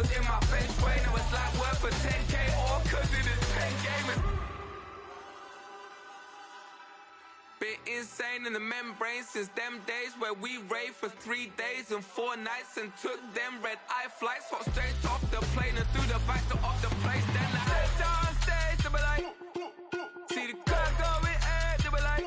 was in my bench way. Now it's like work for 10K, all cause it is pen gaming. Been insane in the membrane since them days where we raved for 3 days and 4 nights and took them red-eye flights, hot straight off the plane and through the back door of the place. Then I stepped on stage, they were like, see the crowd going air, they were like,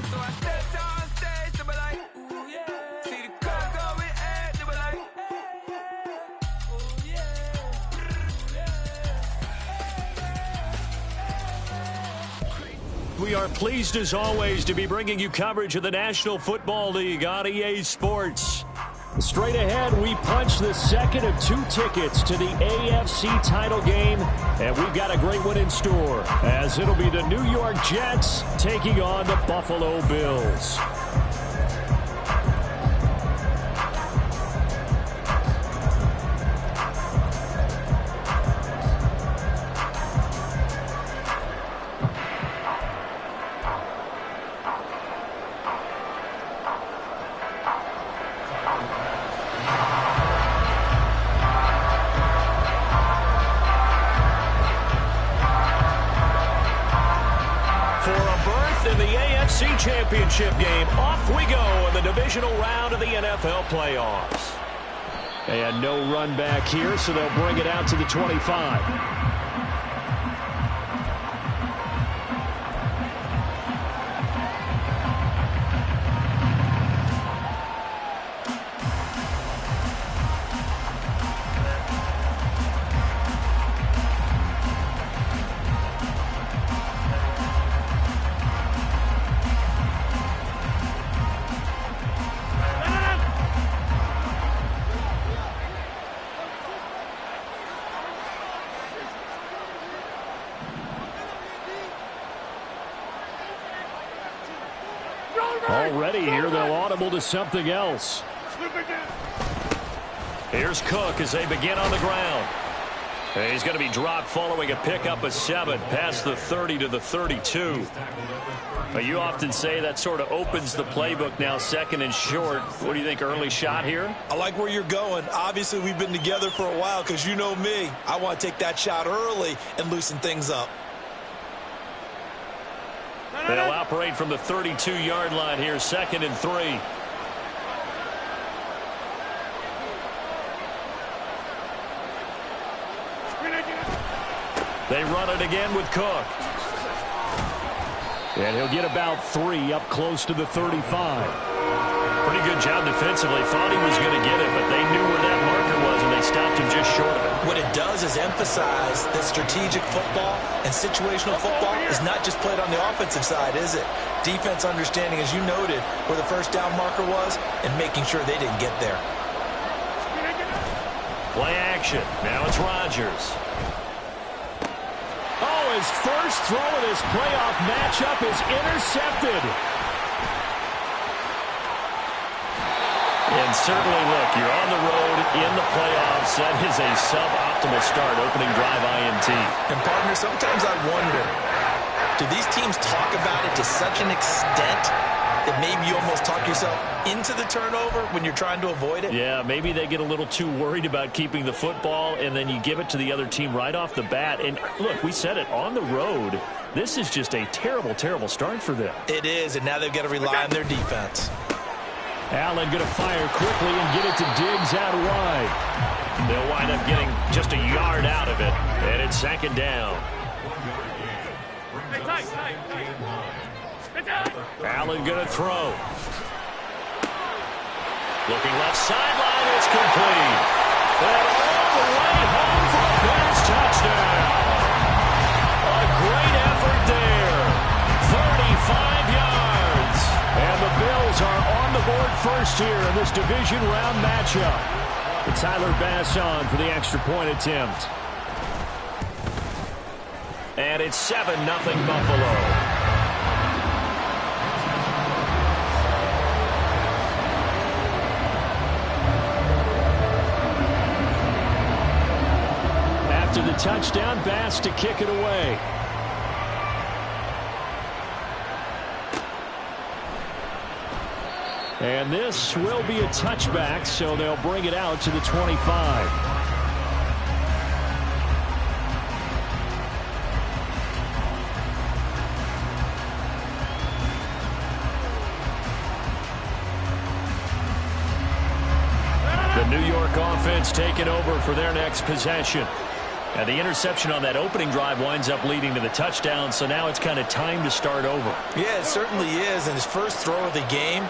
so I stepped on stage, they were like, ooh yeah, see the crowd going air, they were like, ooh yeah. We are pleased as always to be bringing you coverage of the National Football League on EA Sports. Straight ahead, we punch the second of 2 tickets to the AFC title game, and we've got a great one in store, as it'll be the New York Jets taking on the Buffalo Bills. Championship game. Off we go in the divisional round of the NFL playoffs. And no run back here, so they'll bring it out to the 25. Already here, they'll audible to something else. Here's Cook as they begin on the ground. And he's going to be dropped following a pickup of 7 past the 30 to the 32. But you often say that sort of opens the playbook now, second and short. What do you think, early shot here? I like where you're going. Obviously, we've been together for a while because you know me. I want to take that shot early and loosen things up. They'll operate from the 32-yard line here, second and 3. They run it again with Cook. And he'll get about 3 up close to the 35. Pretty good job defensively. Thought he was going to get it, but they knew where that marker was, and they stopped him just short of it. What it does is emphasize that strategic football and situational football is not just played on the offensive side, is it? Defense understanding, as you noted, where the first down marker was and making sure they didn't get there. Play action. Now it's Rodgers. Oh, his first throw of this playoff matchup is intercepted. And certainly, look, you're on the road in the playoffs. That is a suboptimal start, opening drive INT. And, partner, sometimes I wonder, do these teams talk about it to such an extent that maybe you almost talk yourself into the turnover when you're trying to avoid it? Yeah, maybe they get a little too worried about keeping the football, and then you give it to the other team right off the bat. And, look, we said it, on the road, this is just a terrible, terrible start for them. It is, and now they've got to rely on their defense. Allen going to fire quickly and get it to Diggs out wide. They'll wind up getting just a yard out of it, and it's second down. Allen going to throw. Looking left sideline, it's complete. And all the way home for a Bears touchdown. A great effort there. 35 yards. And the Bills are on the board first here in this division round matchup. And Tyler Bass on for the extra point attempt. And it's 7-0 Buffalo. After the touchdown, Bass to kick it away. And this will be a touchback, so they'll bring it out to the 25. The New York offense taking over for their next possession. And the interception on that opening drive winds up leading to the touchdown, so now it's kind of time to start over. Yeah, it certainly is, and his first throw of the game.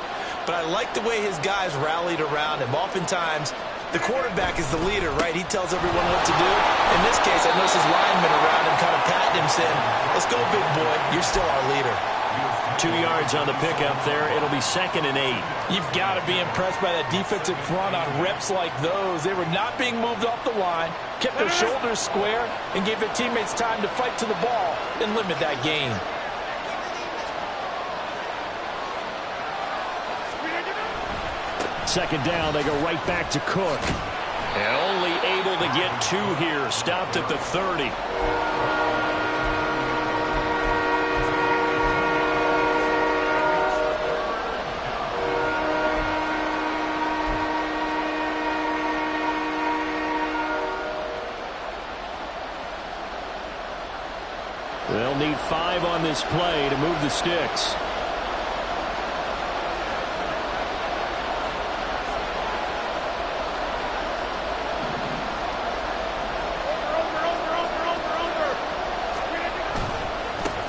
But I like the way his guys rallied around him. Oftentimes, the quarterback is the leader, right? He tells everyone what to do. In this case, I noticed his linemen around him kind of patting him, saying, "Let's go, big boy. You're still our leader." 2 yards on the pickup there. It'll be 2nd and 8. You've got to be impressed by that defensive front on reps like those. They were not being moved off the line, kept their shoulders square, and gave their teammates time to fight to the ball and limit that gain. Second down, they go right back to Cook. And only able to get 2 here. Stopped at the 30. They'll need 5 on this play to move the sticks.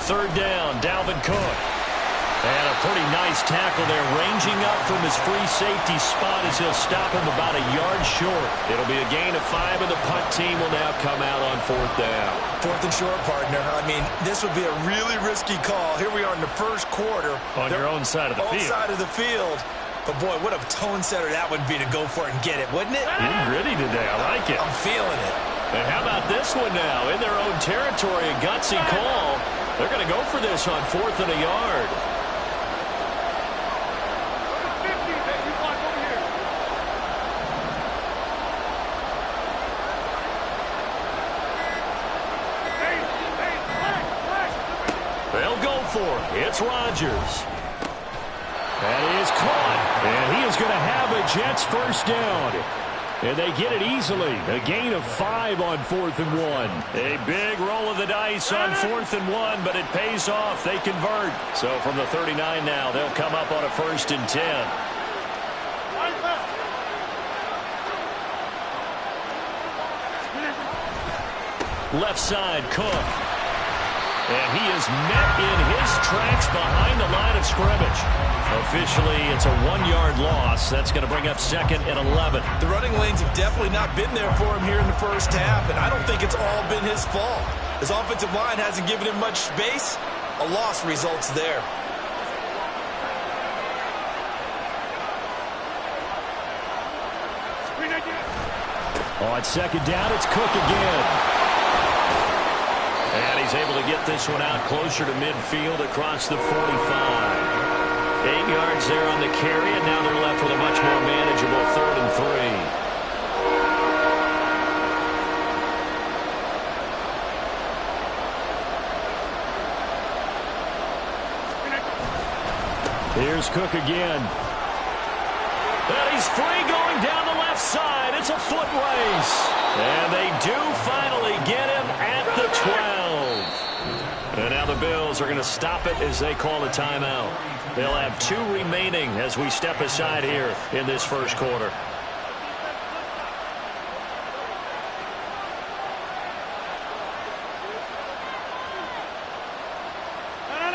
Third down, Dalvin Cook. And a pretty nice tackle there, ranging up from his free safety spot as he'll stop him about a yard short. It'll be a gain of 5, and the punt team will now come out on 4th down. 4th and short, partner. I mean, this would be a really risky call. Here we are in the first quarter. On your own side of the field. Own side of the field. But, boy, what a tone setter that would be to go for it and get it, wouldn't it? You're gritty today. I like it. I'm feeling it. And how about this one now? In their own territory, a gutsy call. They're going to go for this on 4th and a yard. They'll go for it. It's Rodgers. And he is caught. And he is going to have a Jets first down. And they get it easily. A gain of 5 on 4th and 1. A big roll of the dice on 4th and 1, but it pays off. They convert. So from the 39 now, they'll come up on a 1st and 10. Left side, Cook. And he is met in his tracks behind the line of scrimmage. Officially, it's a 1-yard loss. That's going to bring up 2nd and 11. The running lanes have definitely not been there for him here in the first half, and I don't think it's all been his fault. His offensive line hasn't given him much space. A loss results there. On 2nd down, it's Cook again. And he's able to get this one out closer to midfield across the 45. 8 yards there on the carry, and now they're left with a much more manageable 3rd and 3. Here's Cook again. And he's free going down the left side. It's a foot race. And they do finally get him at the 12. And now the Bills are going to stop it as they call a timeout. They'll have 2 remaining as we step aside here in this first quarter.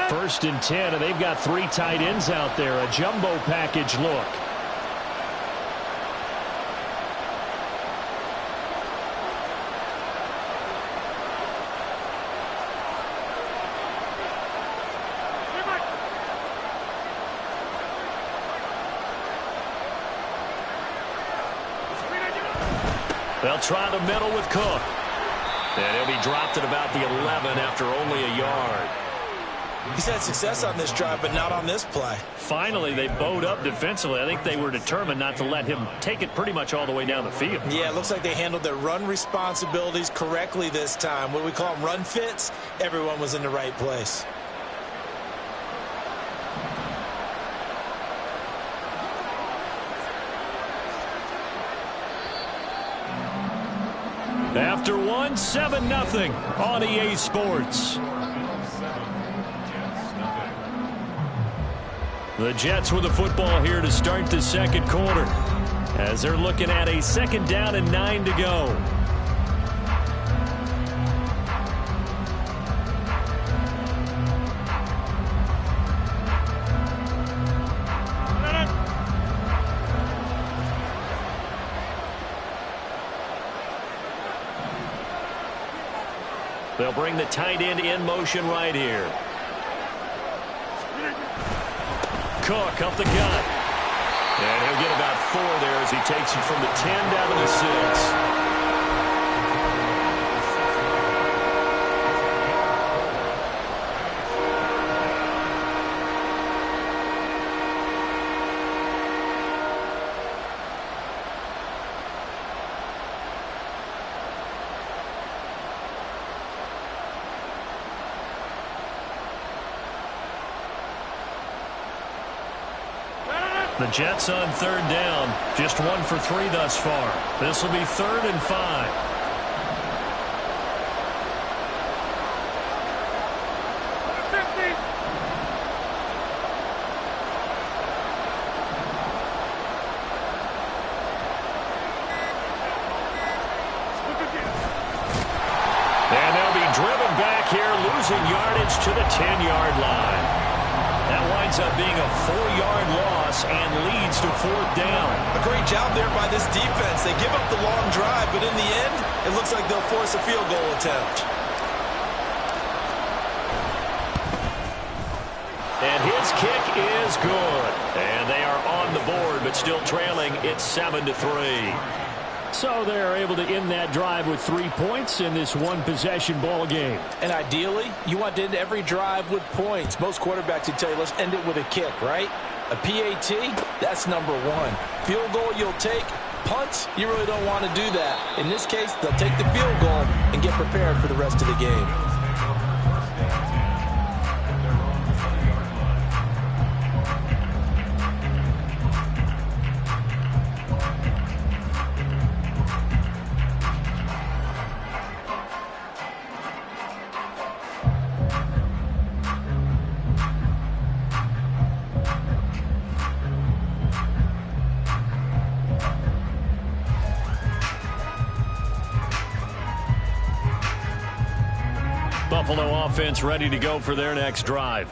First and 10, and they've got 3 tight ends out there. A jumbo package look. They'll try the middle with Cook. And he'll be dropped at about the 11 after only a yard. He's had success on this drive, but not on this play. Finally, they bowed up defensively. I think they were determined not to let him take it pretty much all the way down the field. Yeah, it looks like they handled their run responsibilities correctly this time. What we call them run fits, everyone was in the right place. After one, 7-0 on EA Sports. The Jets with the football here to start the second quarter, as they're looking at a 2nd down and 9 to go. They'll bring the tight end in motion right here. Cook up the gut. And he'll get about 4 there as he takes it from the 10 down to the 6. The Jets on 3rd down. Just 1 for 3 thus far. This will be 3rd and 5. And they'll be driven back here, losing yardage to the 10-yard line. That winds up being a 4-yard loss and leads to 4th down. A great job there by this defense. They give up the long drive, but in the end, it looks like they'll force a field goal attempt. And his kick is good. And they are on the board, but still trailing. It's 7-3. So they're able to end that drive with 3 points in this one-possession ball game. And ideally, you want to end every drive with points. Most quarterbacks would tell you, let's end it with a kick, right? A PAT, that's number 1. Field goal you'll take. Punts, you really don't want to do that. In this case, they'll take the field goal and get prepared for the rest of the game. Buffalo offense ready to go for their next drive.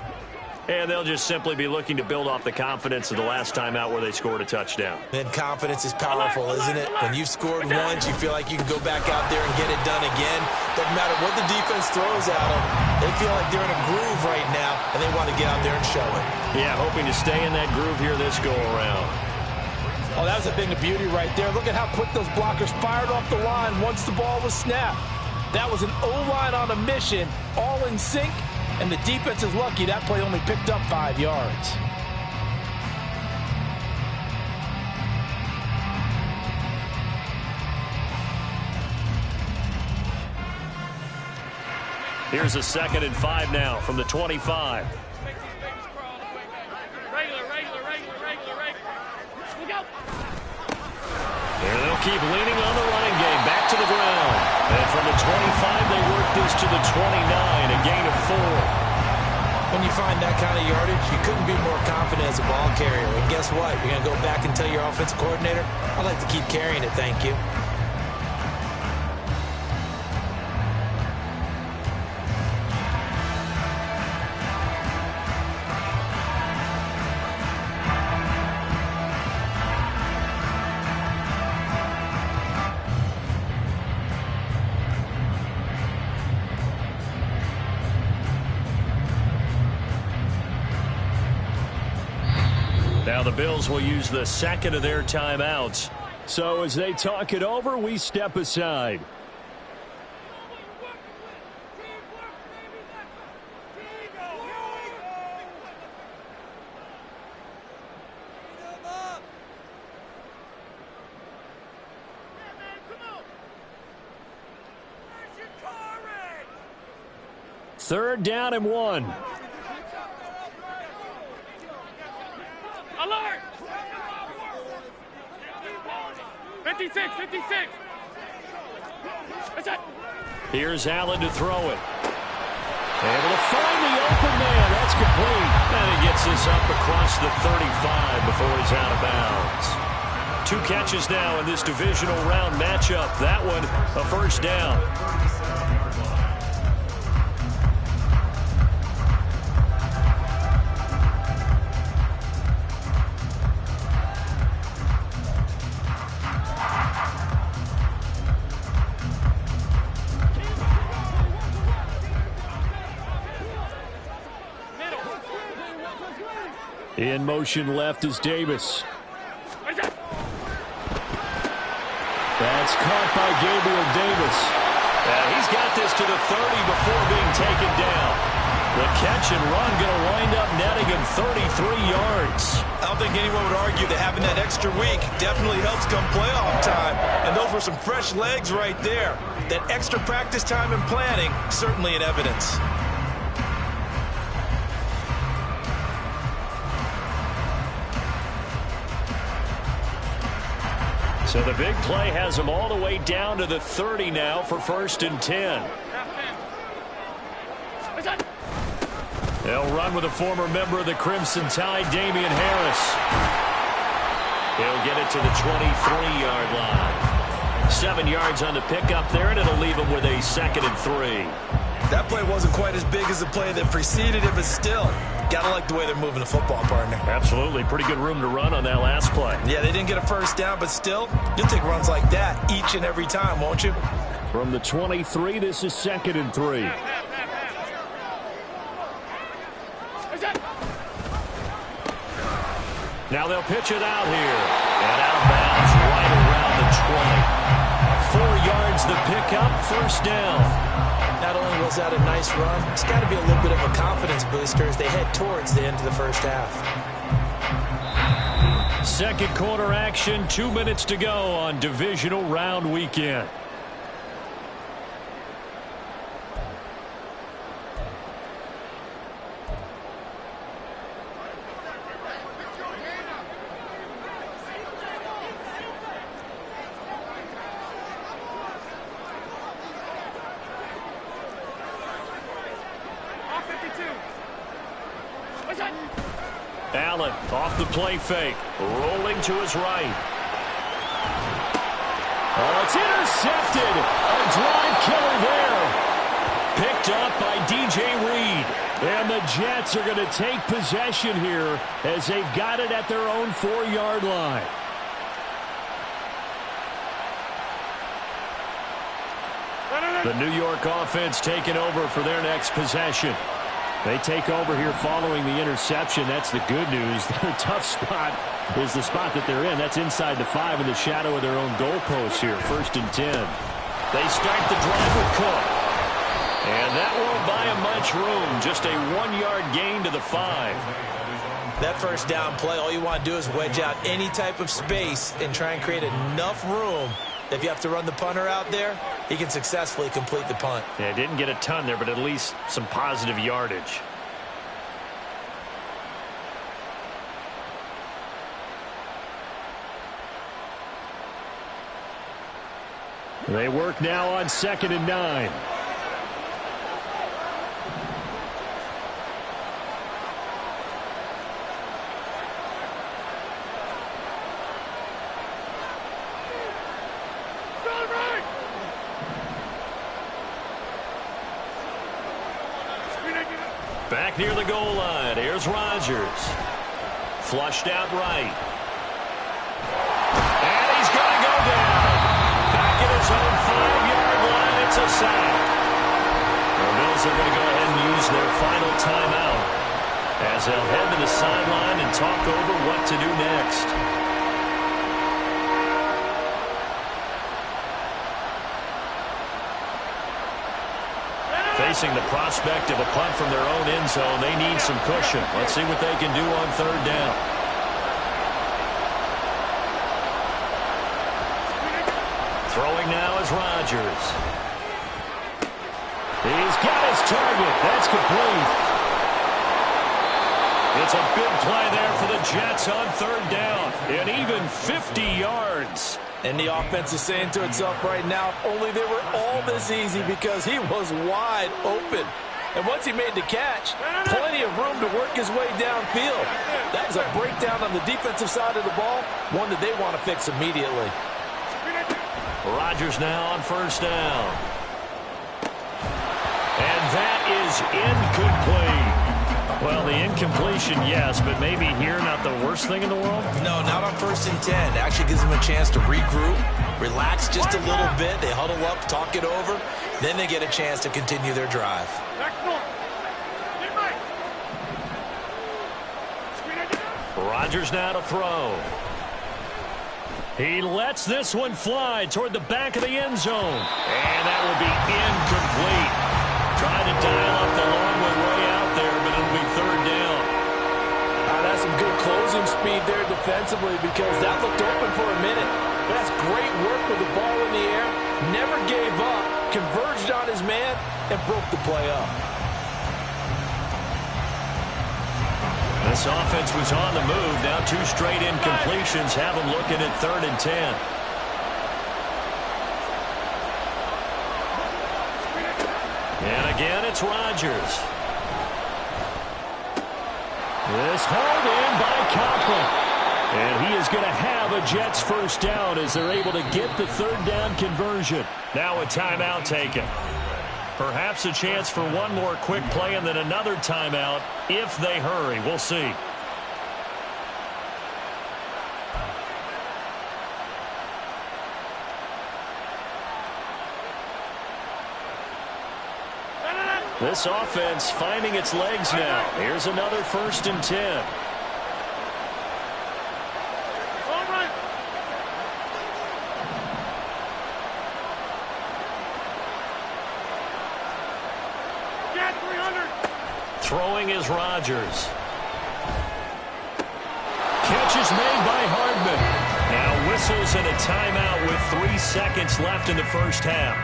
And they'll just simply be looking to build off the confidence of the last time out where they scored a touchdown. And confidence is powerful, isn't it? When you've scored once, you feel like you can go back out there and get it done again. Doesn't matter what the defense throws at them. They feel like they're in a groove right now, and they want to get out there and show it. Yeah, hoping to stay in that groove here this go-around. Oh, that was a bit of beauty right there. Look at how quick those blockers fired off the line once the ball was snapped. That was an O-line on a mission, all in sync, and the defense is lucky that play only picked up 5 yards. Here's a 2nd and 5 now from the 25. And they'll keep leaning on the running game. Back to the ground. And from the 25, they work this to the 29, a gain of 4. When you find that kind of yardage, you couldn't be more confident as a ball carrier. And guess what? You're going to go back and tell your offensive coordinator, I'd like to keep carrying it, thank you. Now the Bills will use the 2nd of their timeouts. So as they talk it over, we step aside. Third down and 1. Alert! 56, 56. Here's Allen to throw it. Able to find the open man. That's complete. And he gets this up across the 35 before he's out of bounds. 2 catches now in this divisional round matchup. That one, a first down. In motion left is Davis. That's caught by Gabriel Davis. He's got this to the 30 before being taken down. The catch and run going to wind up netting him 33 yards. I don't think anyone would argue that having that extra week definitely helps come playoff time. And those were some fresh legs right there. That extra practice time and planning, certainly in evidence. So the big play has him all the way down to the 30 now for 1st and 10. They'll run with a former member of the Crimson Tide, Damian Harris. He'll get it to the 23-yard line. 7 yards on the pickup there, and it'll leave him with a 2nd and 3. That play wasn't quite as big as the play that preceded it, but still, gotta like the way they're moving the football, partner. Absolutely. Pretty good room to run on that last play. Yeah, they didn't get a first down, but still, you'll take runs like that each and every time, won't you? From the 23, this is 2nd and 3. Now they'll pitch it out here. And out of bounds right around the 20. 4 yards the pickup, first down. Not only was that a nice run, it's got to be a little bit of a confidence booster as they head towards the end of the first half. Second quarter action, 2 minutes to go on divisional round weekend. Allen off the play fake, rolling to his right. Oh, it's intercepted. A drive killer there. Picked up by DJ Reed. And the Jets are going to take possession here as they've got it at their own 4-yard line. The New York offense taking over for their next possession. They take over here following the interception. That's the good news. Their tough spot is the spot that they're in. That's inside the 5 in the shadow of their own goalpost here. 1st and 10. They start the drive with Cook. And that won't buy them much room. Just a 1-yard gain to the 5. That first down play, all you want to do is wedge out any type of space and try and create enough room. If you have to run the punter out there, he can successfully complete the punt. Yeah, didn't get a ton there, but at least some positive yardage. They work now on 2nd and 9. Back near the goal line. Here's Rodgers. Flushed out right. And he's going to go down. Back at his own 5-yard line. It's a sack. The Bills are going to go ahead and use their final timeout as they'll head to the sideline and talk over what to do next. Facing the prospect of a punt from their own end zone, they need some cushion. Let's see what they can do on 3rd down. Throwing now is Rodgers. He's got his target. That's complete. It's a big play there for the Jets on 3rd down. And even 50 yards. And the offense is saying to itself right now, if only they were all this easy, because he was wide open. And once he made the catch, plenty of room to work his way downfield. That was a breakdown on the defensive side of the ball, one that they want to fix immediately. Rodgers now on first down. And that is incomplete. Well, the incompletion, yes, but maybe here not the worst thing in the world? No, not on 1st and 10. It actually gives them a chance to regroup, relax just a little bit. They huddle up, talk it over. Then they get a chance to continue their drive. Rodgers now to throw. He lets this one fly toward the back of the end zone. And that will be incomplete. Trying to dial up the long one way out there, but it'll be 3rd down. That's some good closing speed there defensively, because that looked open for a minute. That's great work with the ball in the air. Never gave up, converged on his man, and broke the play up. This offense was on the move. Now 2 straight incompletions have them looking at 3rd and 10. And again, it's Rodgers. This hold in by Conklin. And he is going to have a Jets first down as they're able to get the 3rd down conversion. Now a timeout taken. Perhaps a chance for one more quick play and then another timeout if they hurry. We'll see. This offense finding its legs now. Here's another 1st and 10. Throwing is Rodgers. Catch is made by Hardman. Now whistles and a timeout with 3 seconds left in the first half.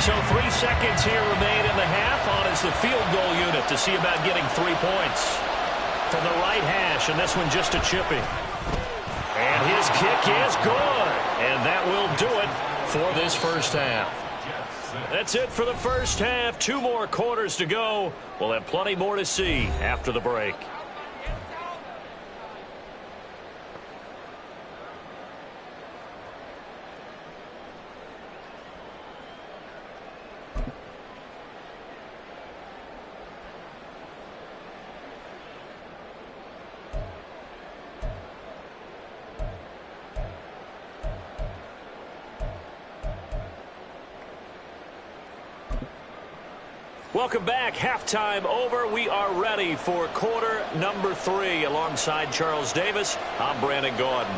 So 3 seconds here remain in the half. On is the field goal unit to see about getting 3 points. From the right hash, and this one just a chipping. And his kick is good. And that will do it for this first half. That's it for the first half. 2 more quarters to go. We'll have plenty more to see after the break. Welcome back. Halftime over. We are ready for quarter number 3. Alongside Charles Davis, I'm Brandon Gordon.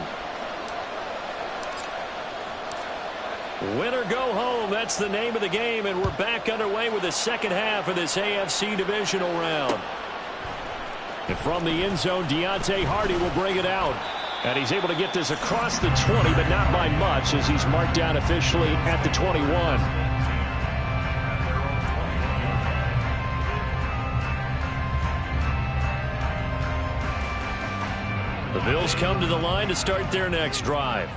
Win or go home, that's the name of the game, and we're back underway with the second half of this AFC divisional round. And from the end zone, Deontay Hardy will bring it out. And he's able to get this across the 20, but not by much, as he's marked down officially at the 21. The Bills come to the line to start their next drive.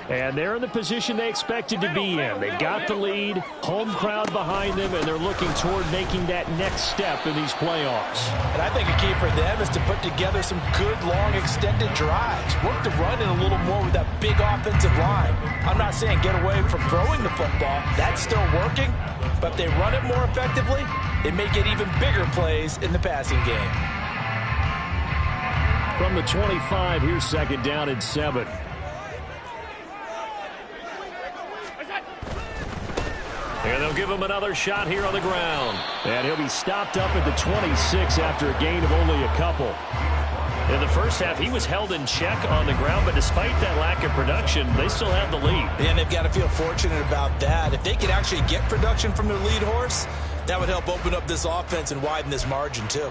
And they're in the position they expected to be in. They got the lead, home crowd behind them, and they're looking toward making that next step in these playoffs. And I think a key for them is to put together some good, long, extended drives. Work the run in a little more with that big offensive line. I'm not saying get away from throwing the football. That's still working. But if they run it more effectively, they may get even bigger plays in the passing game. From the 25, here's second down and 7. And they'll give him another shot here on the ground. And he'll be stopped up at the 26 after a gain of only a couple. In the first half, he was held in check on the ground, but despite that lack of production, they still have the lead. And they've got to feel fortunate about that. If they could actually get production from their lead horse, that would help open up this offense and widen this margin too.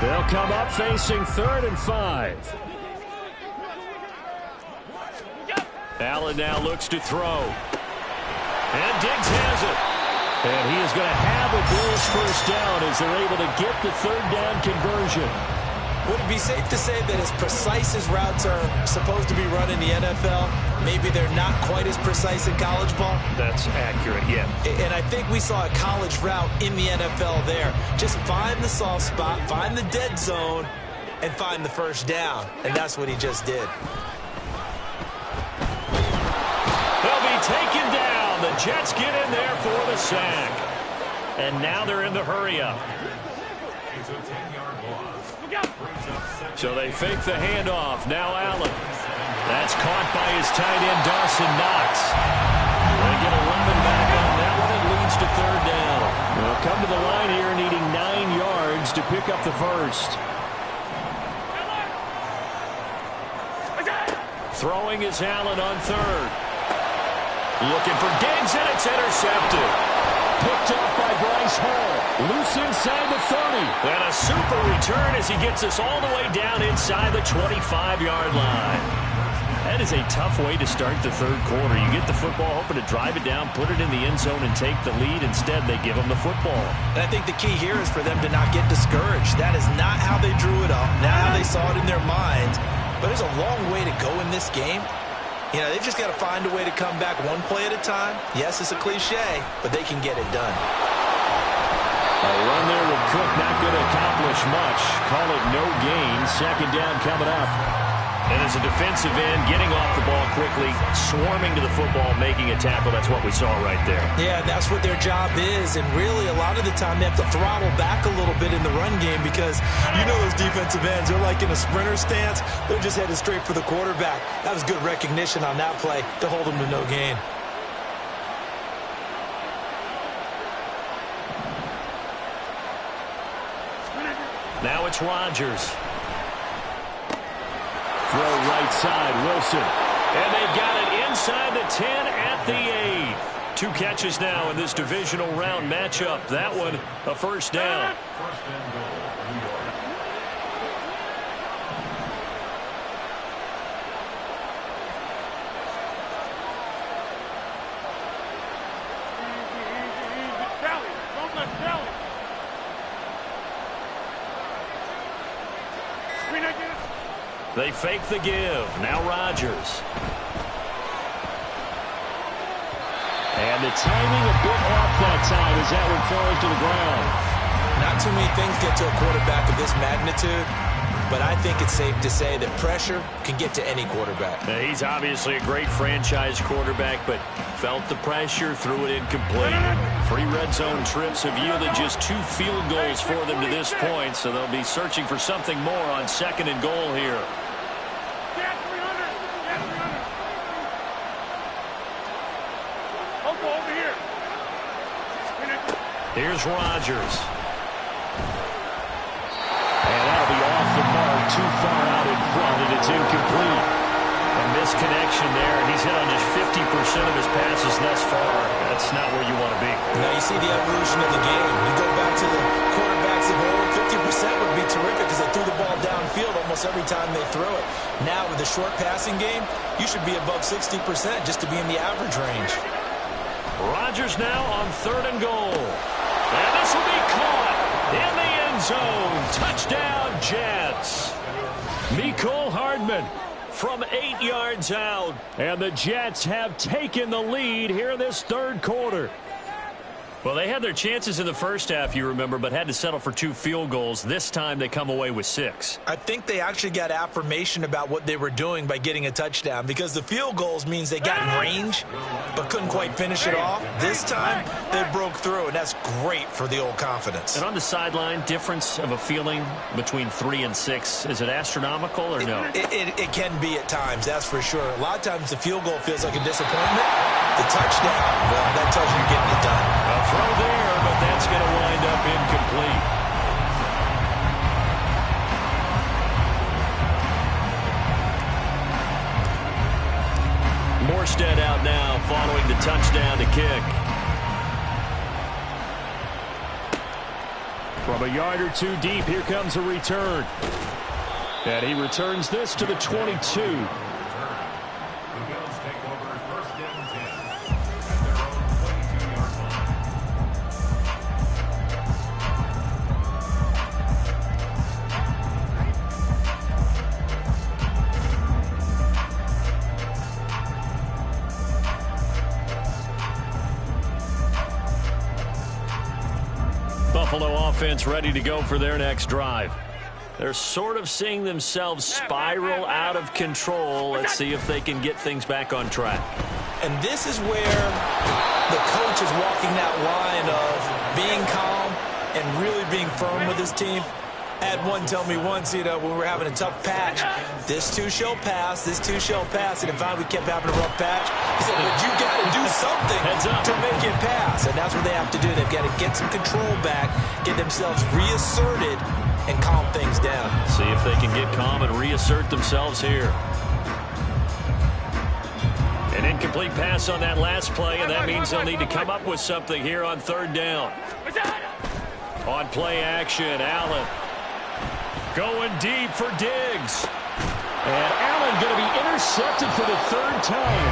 They'll come up facing 3rd and 5. Allen now looks to throw. And Diggs has it. And he is going to have a Bills first down as they're able to get the third down conversion. Would it be safe to say that as precise as routes are supposed to be run in the NFL, maybe they're not quite as precise in college ball? That's accurate, yeah. And I think we saw a college route in the NFL there. Just find the soft spot, find the dead zone, and find the first down. And that's what he just did. They'll be taken down. The Jets get in there for the sack. And now they're in the hurry-up. So they fake the handoff. Now Allen. That's caught by his tight end, Dawson Knox. They get 11 back on that one. It leads to third down. They'll come to the line here needing 9 yards to pick up the first. Throwing is Allen on third. Looking for Diggs, and it's intercepted. Picked off by Bryce Hall. Loose inside the 30. And a super return as he gets us all the way down inside the 25-yard line. That is a tough way to start the third quarter. You get the football, hoping to drive it down, put it in the end zone, and take the lead. Instead, they give them the football. And I think the key here is for them to not get discouraged. That is not how they drew it up, not how they saw it in their minds. But there's a long way to go in this game. You know, they've just got to find a way to come back one play at a time. Yes, it's a cliche, but they can get it done. A run there with Cook not going to accomplish much. Call it no gain. Second down coming up. And as a defensive end, getting off the ball quickly, swarming to the football, making a tackle. That's what we saw right there. Yeah, that's what their job is. And really, a lot of the time, they have to throttle back a little bit in the run game because you know those defensive ends, they're like in a sprinter stance. They're just headed straight for the quarterback. That was good recognition on that play to hold them to no gain. Now it's Rodgers. Throw right side, Wilson. And they've got it inside the 10 at the 8. 2 catches now in this divisional round matchup. That one, a first down. They fake the give. Now Rodgers. And the timing a bit off that time as that one falls to the ground. Not too many things get to a quarterback of this magnitude, but I think it's safe to say that pressure can get to any quarterback. Now, he's obviously a great franchise quarterback, but felt the pressure, threw it incomplete. 3 red zone trips have yielded just 2 field goals for them to this point, so they'll be searching for something more on second and goal here. Here's Rodgers. And that'll be off the mark, too far out in front, and it's incomplete. A misconnection there, and he's hit on just 50% of his passes thus far. That's not where you want to be. Now you see the evolution of the game. You go back to the quarterbacks of old, 50% would be terrific because they threw the ball downfield almost every time they throw it. Now with the short passing game, you should be above 60% just to be in the average range. Rodgers now on third and goal. And this will be caught in the end zone. Touchdown, Jets. Mecole Hardman from 8 yards out. And the Jets have taken the lead here in this third quarter. Well, they had their chances in the first half, you remember, but had to settle for 2 field goals. This time they come away with 6. I think they actually got affirmation about what they were doing by getting a touchdown because the field goals means they got in range but couldn't quite finish it off. This time they broke through, and that's great for the old confidence. And on the sideline, difference of a feeling between 3 and 6, is it astronomical or no? It can be at times, that's for sure. A lot of times the field goal feels like a disappointment. The touchdown, well, that tells you you're getting it done. A throw there, but that's going to wind up incomplete. Morstead out now following the touchdown to kick. From a yard or 2 deep, here comes a return. And he returns this to the 22. Buffalo offense ready to go for their next drive. They're sort of seeing themselves spiral out of control. Let's see if they can get things back on track. And this is where the coach is walking that line of being calm and really being firm with his team. I had one tell me once, when we were having a tough patch, this too shall pass, this too shall pass. And finally we kept having a rough patch. He said, but you got to do something to make it pass. And that's what they have to do. They've got to get some control back, get themselves reasserted, and calm things down. See if they can get calm and reassert themselves here. An incomplete pass on that last play, and that means they'll need to come up with something here on third down. On play action, Allen going deep for Diggs. And Allen going to be intercepted for the third time.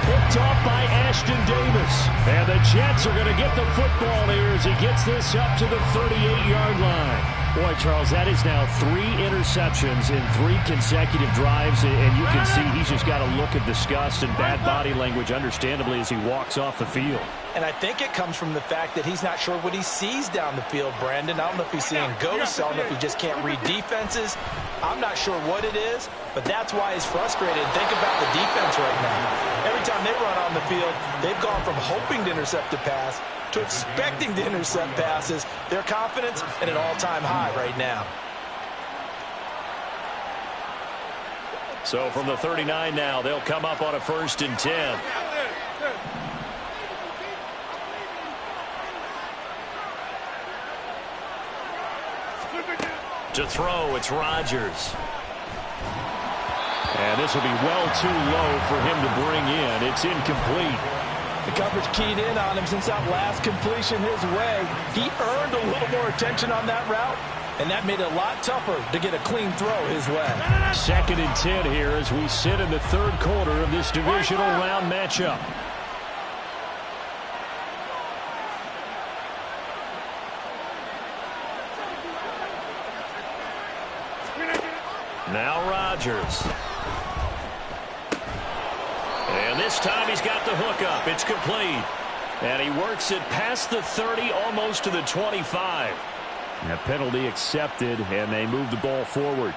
Picked off by Ashton Davis. And the Jets are going to get the football here as he gets this up to the 38-yard line. Boy, Charles, that is now 3 interceptions in 3 consecutive drives, and you can see he's just got a look of disgust and bad body language, understandably, as he walks off the field. And I think it comes from the fact that he's not sure what he sees down the field, Brandon. I don't know if he's seeing ghosts. I don't know if he just can't read defenses. I'm not sure what it is, but that's why he's frustrated. Think about the defense right now. Every time they run on the field, they've gone from hoping to intercept a pass to expecting to intercept passes. Their confidence at an all-time high right now. So from the 39 now, they'll come up on a 1st and 10. To throw, it's Rodgers. And this will be well too low for him to bring in. It's incomplete. The coverage keyed in on him since that last completion his way. He earned a little more attention on that route, and that made it a lot tougher to get a clean throw his way. 2nd and 10 here as we sit in the 3rd quarter of this divisional round matchup. Now Rodgers. And this time he's got the hook up. It's complete. And he works it past the 30, almost to the 25. A penalty accepted, and they move the ball forward.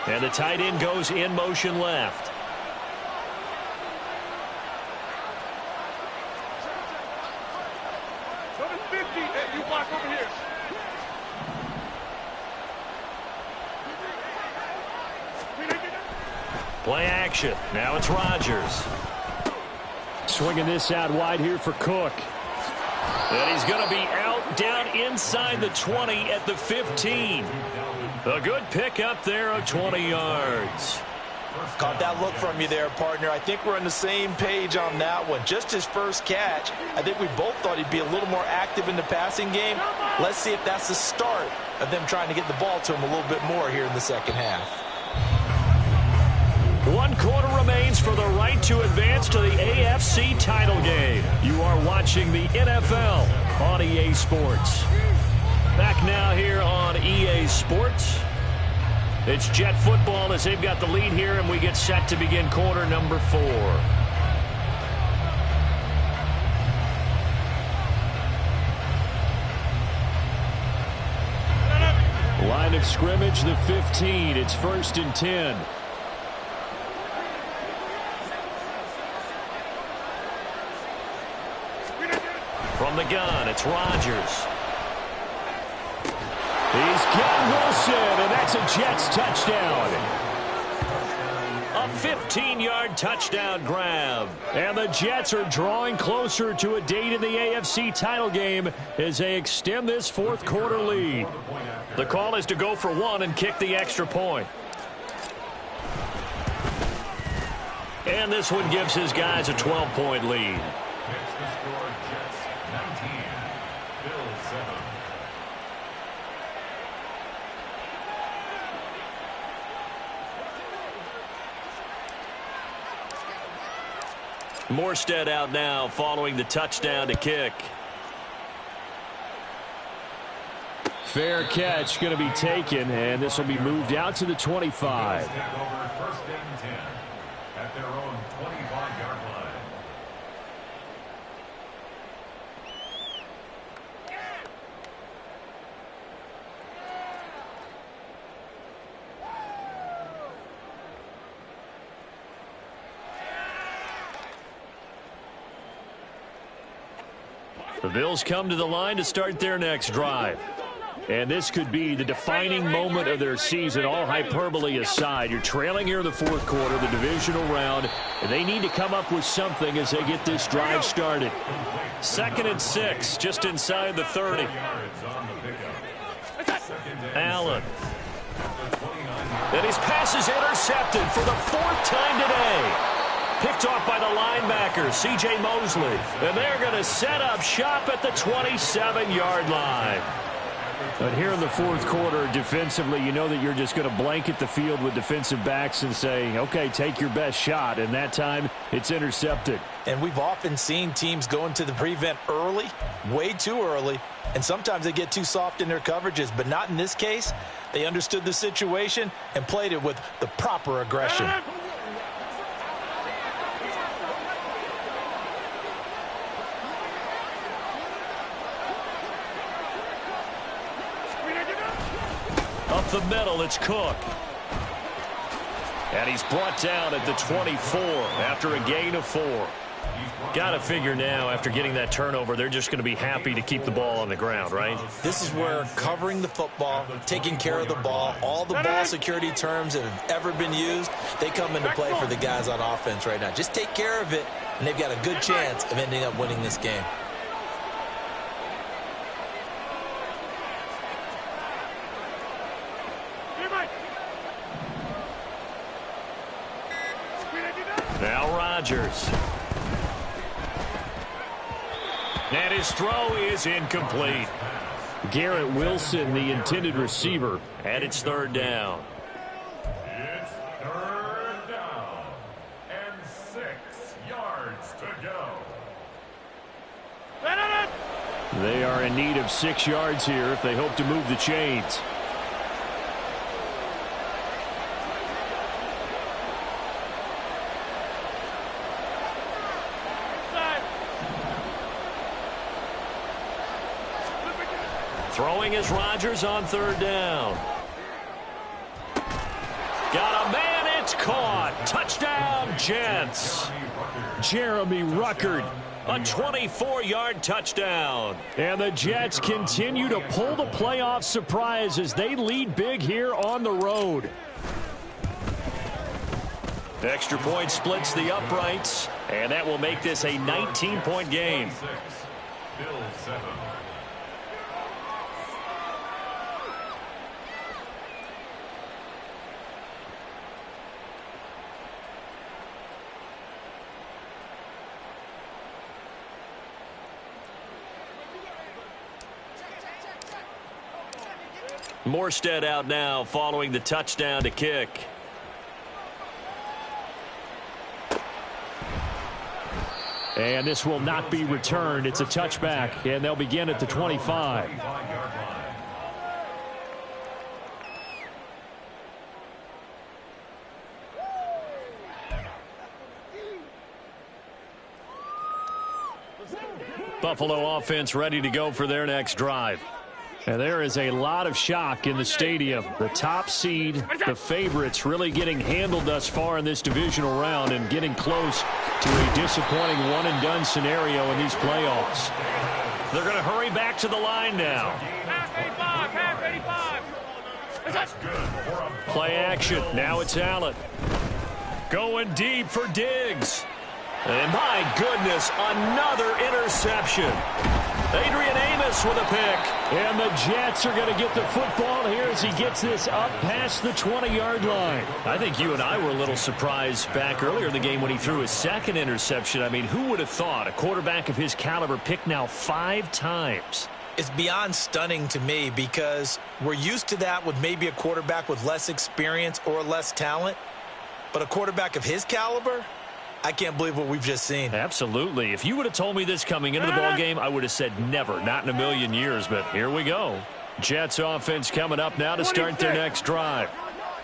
And the tight end goes in motion left. Play action. Now it's Rodgers. Swinging this out wide here for Cook. And he's going to be out down inside the 20 at the 15. A good pick up there of 20 yards. Caught that look from you there, partner. I think we're on the same page on that one. Just his first catch. I think we both thought he'd be a little more active in the passing game. Let's see if that's the start of them trying to get the ball to him a little bit more here in the second half. 1 quarter remains for the right to advance to the AFC title game. You are watching the NFL on EA Sports. Back now here on EA Sports. It's Jet football as they've got the lead here, and we get set to begin quarter number 4. Line of scrimmage, the 15. It's 1st and 10. From the gun, it's Rodgers. He's got Wilson, and that's a Jets touchdown. A 15-yard touchdown grab. And the Jets are drawing closer to a date in the AFC title game as they extend this 4th quarter lead. The call is to go for 1 and kick the extra point. And this one gives his guys a 12-point lead. Morstead out now following the touchdown to kick. Fair catch going to be taken, and this will be moved out to the 25. First and 10 at their own 25-yard line. The Bills come to the line to start their next drive. And this could be the defining moment of their season, all hyperbole aside. You're trailing here in the fourth quarter, the divisional round, and they need to come up with something as they get this drive started. 2nd and 6, just inside the 30. Allen. And his pass is intercepted for the 4th time today. Picked off by the linebacker, C.J. Mosley. And they're going to set up shop at the 27-yard line. But here in the fourth quarter, defensively, you know that you're just going to blanket the field with defensive backs and say, okay, take your best shot. And that time, it's intercepted. And we've often seen teams go into the prevent early, way too early, and sometimes they get too soft in their coverages. But not in this case. They understood the situation and played it with the proper aggression. Up the middle, it's Cook. And he's brought down at the 24 after a gain of 4. Got to figure now, after getting that turnover, they're just going to be happy to keep the ball on the ground, right? This is where covering the football, taking care of the ball, all the ball security terms that have ever been used, they come into play for the guys on offense right now. Just take care of it, and they've got a good chance of ending up winning this game. Now Rodgers. And his throw is incomplete. Garrett Wilson, the intended receiver, and it's 3rd down. It's 3rd down and 6 yards to go. They are in need of 6 yards here if they hope to move the chains. Throwing is Rodgers on 3rd down. Got a man, it's caught. Touchdown, Jets. Jeremy Ruckert, a 24-yard touchdown. And the Jets continue to pull the playoff surprise as they lead big here on the road. Extra point splits the uprights, and that will make this a 19-point game. Bills 7. Morstead out now following the touchdown to kick. And this will not be returned. It's a touchback, and they'll begin at the 25. Buffalo offense ready to go for their next drive. And there is a lot of shock in the stadium. The top seed, the favorites, really getting handled thus far in this divisional round and getting close to a disappointing one-and-done scenario in these playoffs. They're going to hurry back to the line now. Play action. Now it's Allen. Going deep for Diggs. And my goodness, another interception. Adrian Amos with a pick. And the Jets are going to get the football here as he gets this up past the 20-yard line. I think you and I were a little surprised back earlier in the game when he threw his 2nd interception. I mean, who would have thought a quarterback of his caliber picked now 5 times? It's beyond stunning to me because we're used to that with maybe a quarterback with less experience or less talent. But a quarterback of his caliber, I can't believe what we've just seen. Absolutely. If you would have told me this coming into the ball game, I would have said never, not in a million years. But here we go. Jets offense coming up now to start their next drive.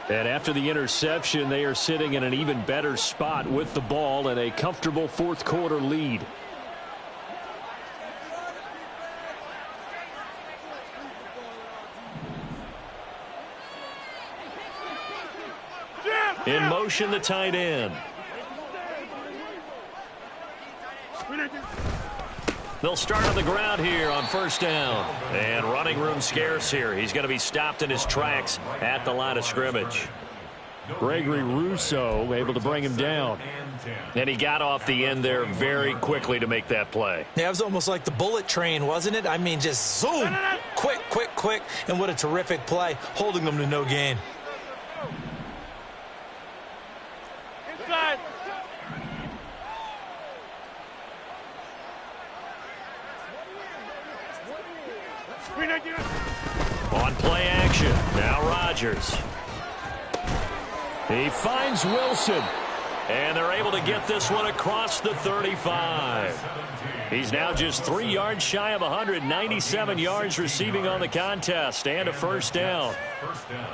And after the interception, they are sitting in an even better spot with the ball and a comfortable fourth quarter lead. In motion, the tight end. They'll start on the ground here on first down. And running room scarce here. He's going to be stopped in his tracks at the line of scrimmage. Gregory Rousseau able to bring him down. And he got off the end there very quickly to make that play. Yeah, it was almost like the bullet train, wasn't it? I mean, just zoom. Quick, quick, quick. And what a terrific play, holding them to no gain. Inside. On play action, now Rodgers. He finds Wilson. And they're able to get this one across the 35. He's now just 3 yards shy of 197 yards receiving on the contest and a first down. First down.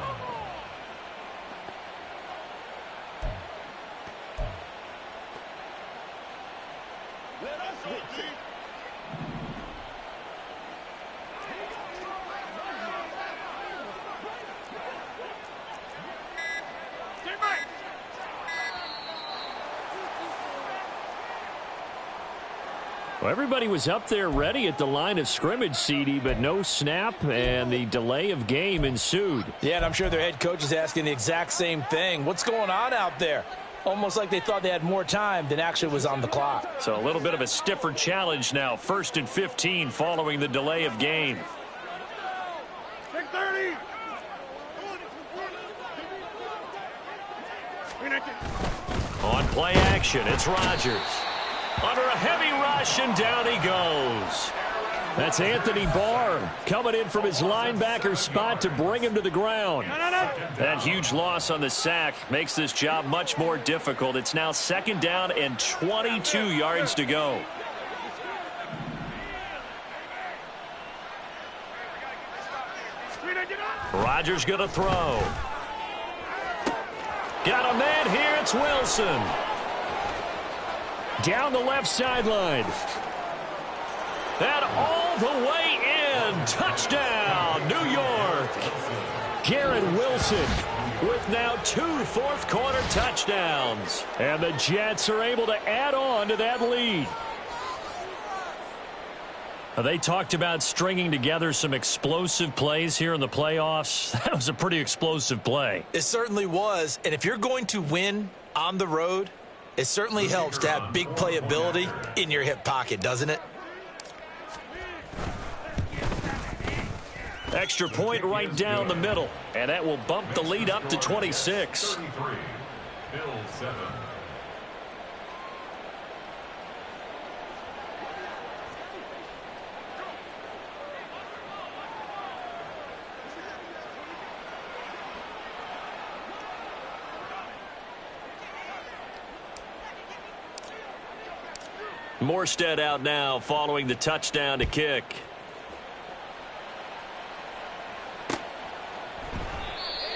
Well, everybody was up there ready at the line of scrimmage, CD, but no snap, and the delay of game ensued. Yeah, and I'm sure their head coach is asking the exact same thing. What's going on out there? Almost like they thought they had more time than actually was on the clock. So a little bit of a stiffer challenge now. 1st and 15 following the delay of game. 30. On play action, it's Rodgers. Under a heavy rush, and down he goes. That's Anthony Barr coming in from his linebacker spot to bring him to the ground. That huge loss on the sack makes this job much more difficult. It's now 2nd down and 22 yards to go. Rodgers going to throw. Got a man here. It's Wilson. Down the left sideline. And all the way in. Touchdown, New York. Garrett Wilson with now 2 fourth-quarter touchdowns. And the Jets are able to add on to that lead. They talked about stringing together some explosive plays here in the playoffs. That was a pretty explosive play. It certainly was. And if you're going to win on the road, it certainly helps to have big playability in your hip pocket, doesn't it? Extra point right down the middle. And that will bump the lead up to 26. 33. Bills 7. Morstead out now following the touchdown to kick.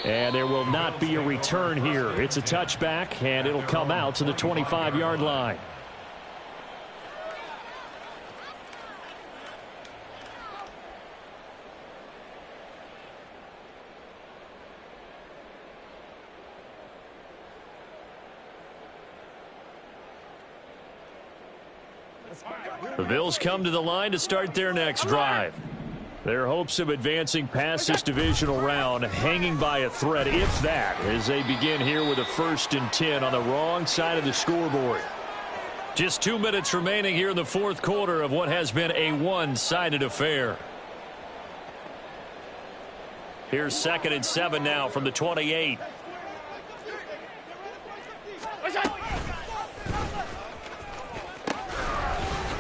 And there will not be a return here. It's a touchback, and it'll come out to the 25-yard line. The Bills come to the line to start their next drive. Their hopes of advancing past this divisional round hanging by a thread, if that, as they begin here with a 1st and 10 on the wrong side of the scoreboard. Just 2 minutes remaining here in the fourth quarter of what has been a one-sided affair. Here's 2nd and 7 now from the 28.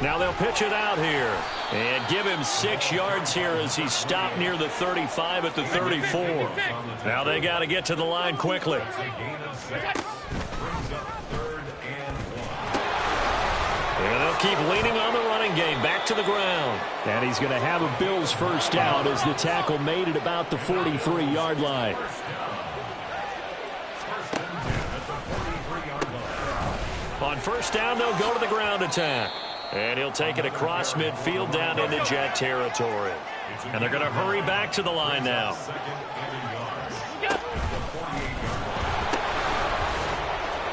Now they'll pitch it out here and give him 6 yards here as he stopped near the 35 at the 34. Now they got to get to the line quickly. And And they'll keep leaning on the running game. Back to the ground. And he's going to have a Bills first down as the tackle made at about the 43-yard line. On first down, they'll go to the ground attack. And he'll take it across midfield down into Jet territory. And they're going to hurry back to the line now.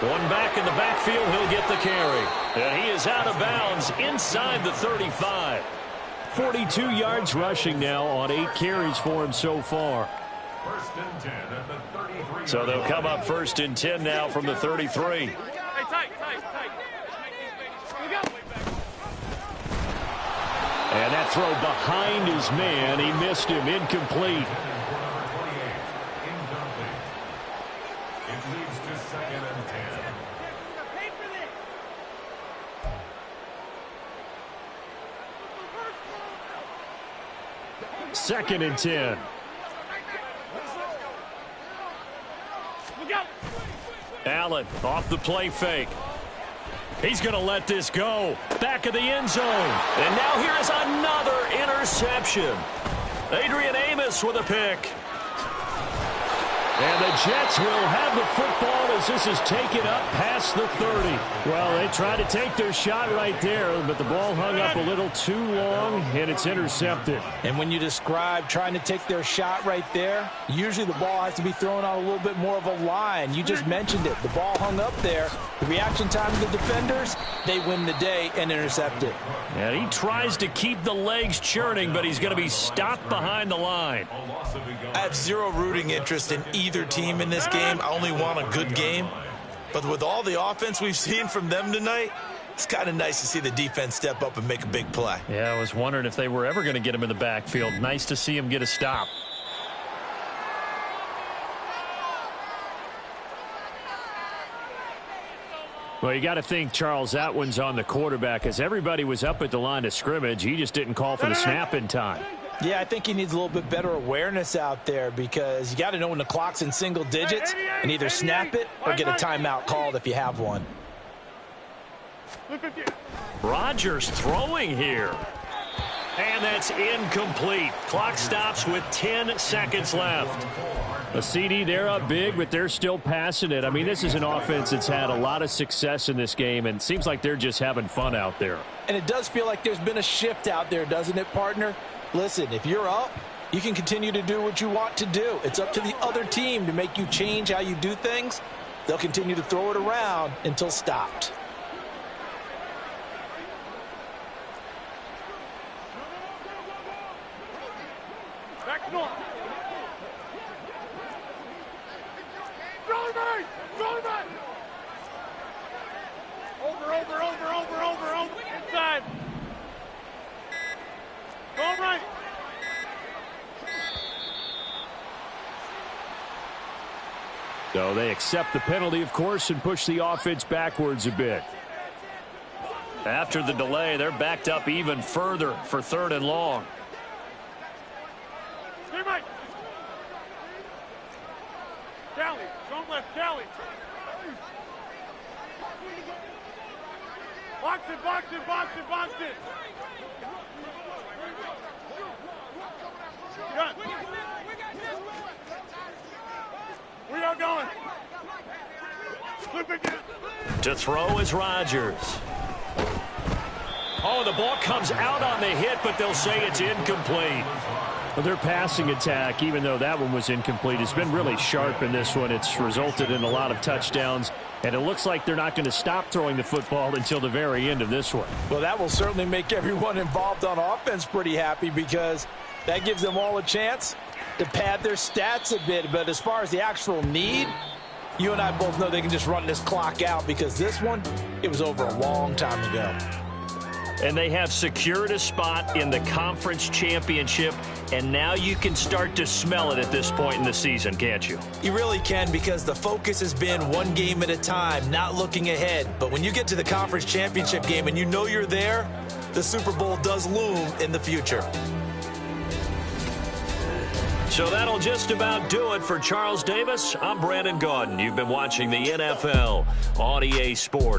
One back in the backfield, he'll get the carry. And he is out of bounds inside the 35. 42 yards rushing now on 8 carries for him so far. First and 10 at the 33. So they'll come up first and 10 now from the 33. And that throw behind his man. He missed him. Incomplete. It leads to second and 10. Second and 10. Allen off the play fake. He's going to let this go. Back of the end zone. And now here is another interception. Adrian Amos with a pick. And the Jets will have the football as this is taken up past the 30. Well, they tried to take their shot right there, but the ball hung up a little too long, and it's intercepted. And when you describe trying to take their shot right there, usually the ball has to be thrown on a little bit more of a line. You just mentioned it. The ball hung up there. The reaction time of the defenders, they win the day and intercept it. And he tries to keep the legs churning, but he's going to be stopped behind the line. I have zero rooting interest in either team in this game. I only want a good game. But with all the offense we've seen from them tonight, it's kind of nice to see the defense step up and make a big play. Yeah, I was wondering if they were ever going to get him in the backfield. Nice to see him get a stop. Well, you got to think, Charles, that one's on the quarterback as everybody was up at the line of scrimmage. He just didn't call for the snap in time. Yeah, I think he needs a little bit better awareness out there because you got to know when the clock's in single digits and either snap it or get a timeout called if you have one. Rodgers throwing here. And that's incomplete. Clock stops with 10 seconds left. A CD, they're up big, but they're still passing it. I mean, this is an offense that's had a lot of success in this game, and it seems like they're just having fun out there. And it does feel like there's been a shift out there, doesn't it, partner? Listen, if you're up, you can continue to do what you want to do. It's up to the other team to make you change how you do things. They'll continue to throw it around until stopped. Over. Inside. All right. So they accept the penalty, of course, and push the offense backwards a bit. After the delay, they're backed up even further for 3rd and long. Stay right. Callie, don't left, Callie. Box it. Good. We are going. Flip again. To throw is Rodgers. Oh, the ball comes out on the hit, but they'll say it's incomplete. Well, their passing attack, even though that one was incomplete, has been really sharp in this one. It's resulted in a lot of touchdowns, and it looks like they're not going to stop throwing the football until the very end of this one. Well, that will certainly make everyone involved on offense pretty happy because that gives them all a chance to pad their stats a bit. But as far as the actual need, you and I both know they can just run this clock out because this one, it was over a long time ago. And they have secured a spot in the conference championship, and now you can start to smell it at this point in the season, can't you? You really can because the focus has been one game at a time, not looking ahead. But when you get to the conference championship game and you know you're there, the Super Bowl does loom in the future. So that'll just about do it for Charles Davis. I'm Brandon Gaudin. You've been watching the NFL on EA Sports.